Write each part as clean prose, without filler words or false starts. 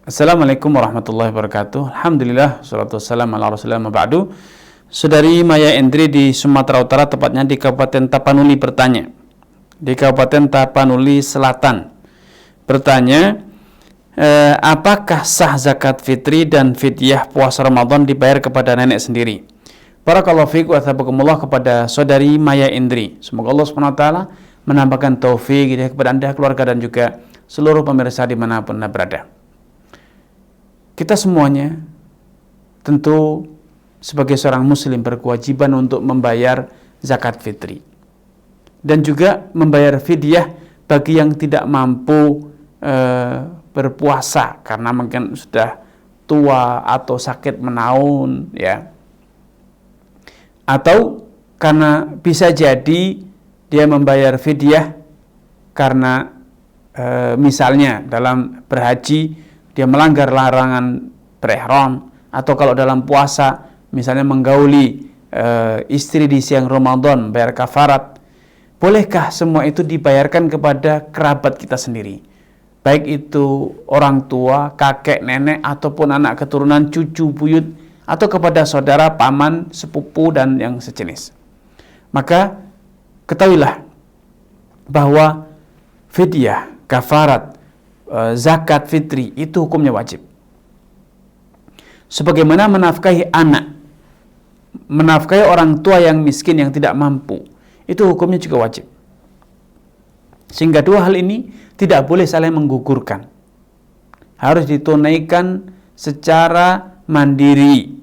Assalamualaikum warahmatullahi wabarakatuh. Alhamdulillah, salatu wassalamu ala rasulillah ma ba'du. Saudari Maya Endri di Sumatera Utara, tepatnya di Kabupaten Tapanuli bertanya. Di Kabupaten Tapanuli Selatan bertanya, apakah sah zakat fitri dan fidyah puasa Ramadan dibayar kepada nenek sendiri? Barakallahu fiikum wa thabakumullah kepada saudari Maya Endri. Semoga Allah SWT menambahkan taufik kepada Anda, keluarga, dan juga seluruh pemirsa dimanapun Anda berada. Kita semuanya tentu sebagai seorang muslim berkewajiban untuk membayar zakat fitri dan juga membayar fidyah bagi yang tidak mampu berpuasa karena mungkin sudah tua atau sakit menaun, ya, atau karena bisa jadi dia membayar fidyah karena misalnya dalam berhaji dia melanggar larangan berihram, atau kalau dalam puasa misalnya menggauli istri di siang Ramadan, bayar kafarat. Bolehkah semua itu dibayarkan kepada kerabat kita sendiri? Baik itu orang tua, kakek, nenek, ataupun anak keturunan, cucu, buyut, atau kepada saudara, paman, sepupu, dan yang sejenis. Maka ketahuilah bahwa fidyah, kafarat, zakat fitri itu hukumnya wajib. Sebagaimana menafkahi anak, menafkahi orang tua yang miskin yang tidak mampu, itu hukumnya juga wajib. Sehingga dua hal ini tidak boleh saling menggugurkan. Harus ditunaikan secara mandiri.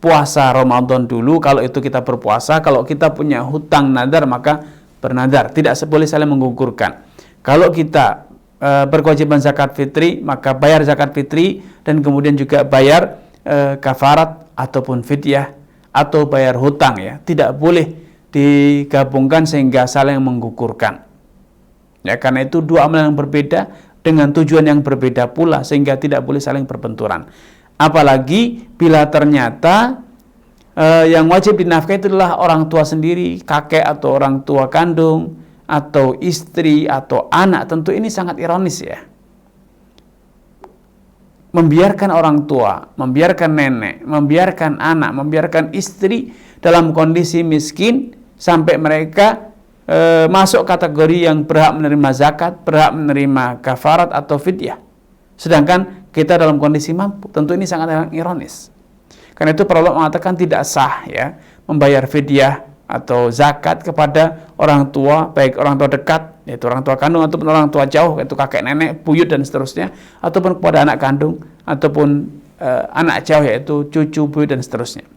Puasa Ramadan dulu, kalau itu kita berpuasa. Kalau kita punya hutang nadar, maka bernadar. Tidak boleh saling menggugurkan. Kalau kita berkewajiban zakat fitri, maka bayar zakat fitri dan kemudian juga bayar kafarat ataupun fidyah atau bayar hutang, ya. Tidak boleh digabungkan sehingga saling menggugurkan. Ya, karena itu dua amalan yang berbeda dengan tujuan yang berbeda pula sehingga tidak boleh saling berbenturan. Apalagi bila ternyata yang wajib dinafkahi itu adalah orang tua sendiri, kakek atau orang tua kandung, atau istri atau anak. Tentu ini sangat ironis, ya. Membiarkan orang tua, membiarkan nenek, membiarkan anak, membiarkan istri dalam kondisi miskin sampai mereka masuk kategori yang berhak menerima zakat, berhak menerima kafarat atau fidyah. Sedangkan kita dalam kondisi mampu. Tentu ini sangat ironis. Karena itu para ulama mengatakan tidak sah, ya, membayar fidyah atau zakat kepada orang tua, baik orang tua dekat, yaitu orang tua kandung, ataupun orang tua jauh, yaitu kakek, nenek, buyut, dan seterusnya, ataupun kepada anak kandung, ataupun anak jauh, yaitu cucu, buyut, dan seterusnya.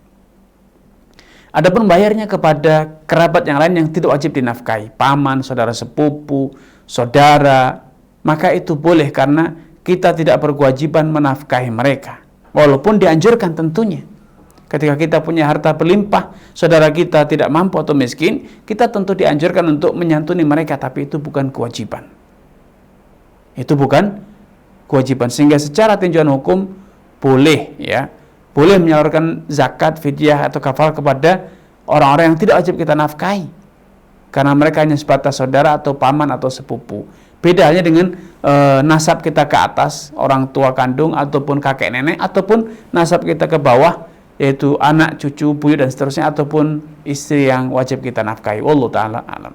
Adapun bayarnya kepada kerabat yang lain yang tidak wajib dinafkahi, paman, saudara sepupu, saudara, maka itu boleh karena kita tidak berkewajiban menafkahi mereka, walaupun dianjurkan tentunya. Ketika kita punya harta berlimpah, saudara kita tidak mampu atau miskin, kita tentu dianjurkan untuk menyantuni mereka, tapi itu bukan kewajiban. Itu bukan kewajiban. Sehingga secara tinjauan hukum boleh, ya, boleh menyalurkan zakat, fidyah atau kafar kepada orang-orang yang tidak wajib kita nafkahi, karena mereka hanya sebatas saudara atau paman atau sepupu. Beda halnya dengan nasab kita ke atas, orang tua kandung ataupun kakek nenek, ataupun nasab kita ke bawah, yaitu anak, cucu, buyut, dan seterusnya, ataupun istri yang wajib kita nafkahi. Wallahu ta'ala alam.